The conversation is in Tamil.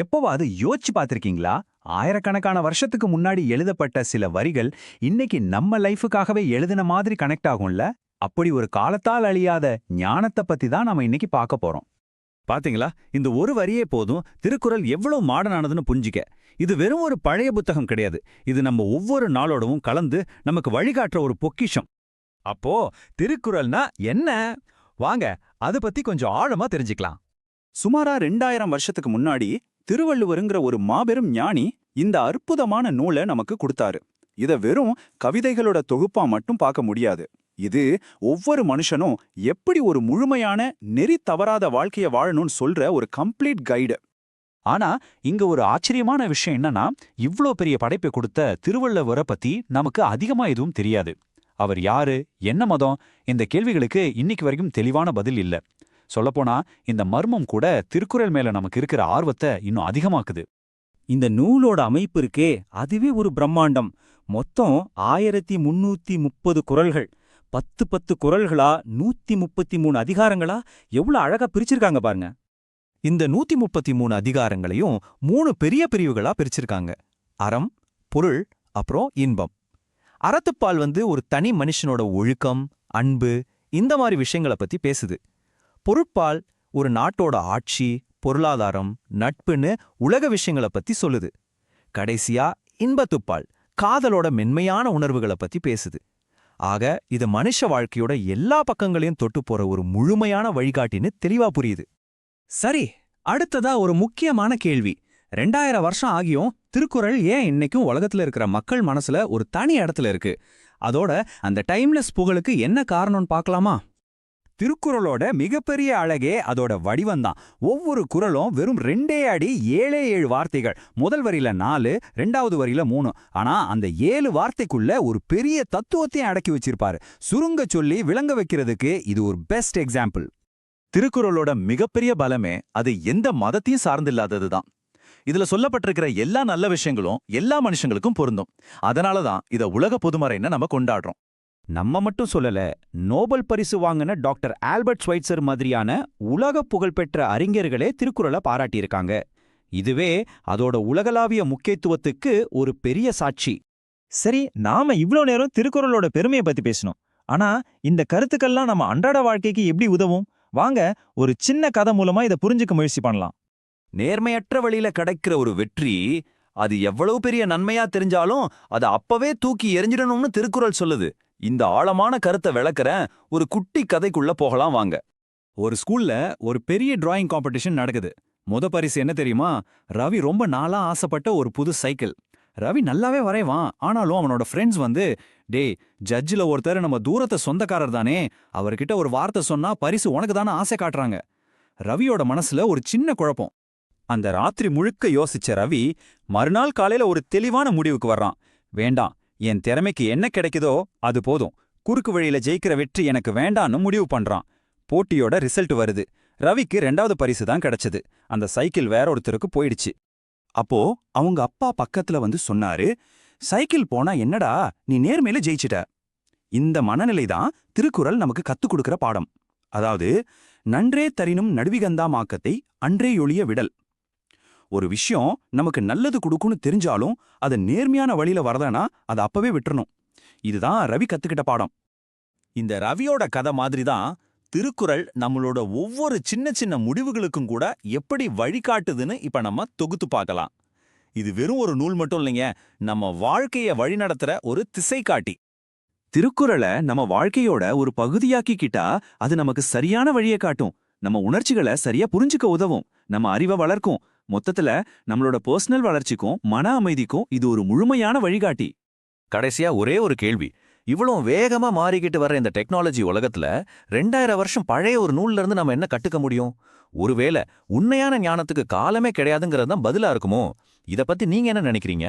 எப்பவாவது யோசிச்சு பார்த்திருக்கீங்களா? ஆயிரக்கணக்கான வருஷத்துக்கு முன்னாடி எழுதப்பட்ட சில வரிகள் இன்னைக்கு நம்ம லைஃபுக்காகவே எழுதின மாதிரி கனெக்ட் ஆகும்ல? அப்படி ஒரு காலத்தால் அழியாத ஞானத்தை பத்தி தான் நாம இன்னைக்கு பார்க்க போறோம். பாத்தீங்களா, இந்த ஒரு வரியே போதும் திருக்குறள் எவ்வளவு மாடர்ன் ஆனதுன்னு புரிஞ்சிக்க. இது வெறும் ஒரு பழைய புத்தகம் கிடையாது. இது நம்ம ஒவ்வொரு நாளோடவும் கலந்து நமக்கு வழிகாட்டுற ஒரு பொக்கிஷம். அப்போ திருக்குறள்னா என்ன? வாங்க அதை பத்தி கொஞ்சம் ஆழமா தெரிஞ்சுக்கலாம். சுமாரா 2000 வருஷத்துக்கு முன்னாடி திருவள்ளுவருங்கிற ஒரு மாபெரும் ஞானி இந்த அற்புதமான நூலை நமக்கு கொடுத்தாரு. இத வெறும் கவிதைகளோட தொகுப்பா மட்டும் பார்க்க முடியாது. இது ஒவ்வொரு மனுஷனும் எப்படி ஒரு முழுமையான நெறி தவறாத வாழ்க்கைய வாழணும்னு சொல்ற ஒரு கம்ப்ளீட் கைடு. ஆனா இங்க ஒரு ஆச்சரியமான விஷயம் என்னன்னா, இவ்ளோ பெரிய படைப்பை கொடுத்த திருவள்ளுவரை பத்தி நமக்கு அதிகமா எதுவும் தெரியாது. அவர் யாரு, என்ன மதம், இந்த கேள்விகளுக்கு இன்னைக்கு வரைக்கும் தெளிவான பதில் இல்ல. சொல்லப்போனா இந்த மர்மம் கூட திருக்குறள் மேல நமக்கு இருக்கிற ஆர்வத்தை இன்னும் அதிகமாக்குது. இந்த நூலோட அமைப்பு இருக்கே, அதுவே ஒரு பிரம்மாண்டம். மொத்தம் 1330 குறள்கள், 10 குறள்களா, 133 அதிகாரங்களா, எவ்வளவு அழகா பிரிச்சிருக்காங்க பாருங்க. இந்த 133 அதிகாரங்களையும் 3 பெரிய பிரிவுகளா பிரிச்சிருக்காங்க. அறம், பொருள், அப்புறம் இன்பம். அறத்துப்பால் ஒரு தனி மனுஷனோட ஒழுக்கம், அன்பு, இந்த மாதிரி விஷயங்களை பத்தி பேசுது. பொருட்பால் ஒரு நாட்டோட ஆட்சி, பொருளாதாரம், நட்புன்னு உலக விஷயங்களை பத்தி சொல்லுது. கடைசியா இன்பத்துப்பால் காதலோட மென்மையான உணர்வுகளை பத்தி பேசுது. ஆக இது மனுஷ வாழ்க்கையோட எல்லா பக்கங்களையும் தொட்டு போற ஒரு முழுமையான வழிகாட்டின்னு தெளிவா புரியுது. சரி, அடுத்ததா ஒரு முக்கியமான கேள்வி. 2000 வருஷம் ஆகியும் திருக்குறள் ஏன் இன்னைக்கும் உலகத்துல இருக்கிற மக்கள் மனசுல ஒரு தனி இடத்துல இருக்கு? அதோட அந்த டைம்லெஸ் புகழுக்கு என்ன காரணம்னு பார்க்கலாமா? திருக்குறளோட மிகப்பெரிய அழகே அதோட வடிவம்தான். ஒவ்வொரு குறளும் வெறும் 2 அடி 7 வார்த்தைகள். முதல் வரியில 4, 2வது வரியில 3. ஆனா அந்த 7 வார்த்தைக்குள்ள ஒரு பெரிய தத்துவத்தையும் அடக்கி வச்சிருப்பாரு. சுருங்க சொல்லி விளங்க வைக்கிறதுக்கு இது ஒரு பெஸ்ட் எக்ஸாம்பிள். திருக்குறளோட மிகப்பெரிய பலமே அது எந்த மதத்தையும் சார்ந்தில்லாததுதான். இதுல சொல்லப்பட்டிருக்கிற எல்லா நல்ல விஷயங்களும் எல்லா மனுஷங்களுக்கும் பொருந்தும். அதனாலதான் இத உலக பொதுமறைன்னு நம்ம கொண்டாடுறோம். நம்ம மட்டும் சொல்லல, நோபல் பரிசு வாங்கின டாக்டர் ஆல்பர்ட் ஸ்வைட்சர் மாதிரியான உலக புகழ்பெற்ற அறிஞர்களே திருக்குறளை பாராட்டியிருக்காங்க. இதுவே அதோட உலகளாவிய முக்கியத்துவத்துக்கு ஒரு பெரிய சாட்சி. சரி, நாம இவ்ளோ நேரம் திருக்குறளோட பெருமையை பத்தி பேசணும். ஆனா இந்த கருத்துக்கள்லாம் நம்ம அன்றாட வாழ்க்கைக்கு எப்படி உதவும்? வாங்க ஒரு சின்ன கதை மூலமா இதை புரிஞ்சுக்க முயற்சி பண்ணலாம். நேர்மையற்ற வழியில கிடைக்கிற ஒரு வெற்றி, அது எவ்வளவு பெரிய நன்மையா தெரிஞ்சாலும் அதை அப்பவே தூக்கி எறிஞ்சிடணும்னு திருக்குறள் சொல்லுது. இந்த ஆழமான கருத்தை விளக்குற ஒரு குட்டி கதைக்குள்ள போகலாம் வாங்க. ஒரு ஸ்கூல்ல ஒரு பெரிய டிராயிங் காம்படிஷன் நடக்குது. பரிசு என்ன தெரியுமா? ரவி ரொம்ப நாளா ஆசைப்பட்ட ஒரு புது சைக்கிள். ரவி நல்லாவே வரைவான். ஆனாலும் அவனோட ஃப்ரெண்ட்ஸ் டேய், ஜட்ஜில ஒருத்தர் நம்ம தூரத்தை சொந்தக்காரர் தானே, அவர்கிட்ட ஒரு வார்த்தை சொன்னா பரிசு உனக்கு தானே ஆசை காட்டுறாங்க. ரவியோட மனசுல ஒரு சின்ன குழப்பம். அந்த ராத்திரி முழுக்க யோசிச்ச ரவி மறுநாள் காலையில ஒரு தெளிவான முடிவுக்கு வர்றான். வேண்டாம், என் திறமைக்கு என்ன கிடைக்குதோ அது போதும். குறுக்கு வழியில ஜெயிக்கிற வெற்றி எனக்கு வேண்டான்னு முடிவு பண்றான். போட்டியோட ரிசல்ட் வருது. ரவிக்கு 2வது பரிசு தான் கிடைச்சது. அந்த சைக்கிள் வேற ஒருத்தருக்கு போயிடுச்சு. அப்போ அவங்க அப்பா பக்கத்துல சொன்னாரு, சைக்கிள் போனா என்னடா, நீ நேர்மையில ஜெயிச்சிட்ட. இந்த மனநிலை தான் திருக்குறள் நமக்கு கத்துக் கொடுக்கிற பாடம். அதாவது, நன்றே தரினும் நடுவிகந்தாமாக்கத்தை அன்றே ஒழிய விடல். ஒரு விஷயம் நமக்கு நல்லது கொடுக்குன்னு தெரிஞ்சாலும் அது நேர்மையான வழியில வரதானா அதை அப்பவே விட்டுறணும். இதுதான் ரவி கத்துக்கிட்ட பாடம். இந்த ரவியோட கதை மாதிரிதான் திருக்குறள் நம்மளோட ஒவ்வொரு சின்ன சின்ன முடிவுகளுக்கும் கூட எப்படி வழிகாட்டுதுன்னு இப்ப நம்ம தொகுத்து பார்க்கலாம். இது வெறும் ஒரு நூல் மட்டும் இல்லைங்க, நம்ம வாழ்க்கைய வழிநடத்துற ஒரு திசைகாட்டி. திருக்குறளை நம்ம வாழ்க்கையோட ஒரு பகுதியாக்கிக்கிட்டா அது நமக்கு சரியான வழியை காட்டும். நம்ம உணர்ச்சிகளை சரியா புரிஞ்சுக்க உதவும். நம்ம அறிவை வளர்க்கும். மொத்தத்துல நம்மளோட பர்சனல் வளர்ச்சிக்கும் மன அமைதிக்கும் இது ஒரு முழுமையான வழிகாட்டி. கடைசியா ஒரே ஒரு கேள்வி. இவ்வளவு வேகமா மாறிக்கிட்டு வர்ற இந்த டெக்னாலஜி உலகத்துல 2000 வருஷம் பழைய ஒரு நூல்ல இருந்து நம்ம என்ன கட்டுக்க முடியும்? ஒருவேளை உண்மையான ஞானத்துக்கு காலமே கிடையாதுங்கிறது தான் பதிலா இருக்குமோ? இத பத்தி நீங்க என்ன நினைக்கிறீங்க?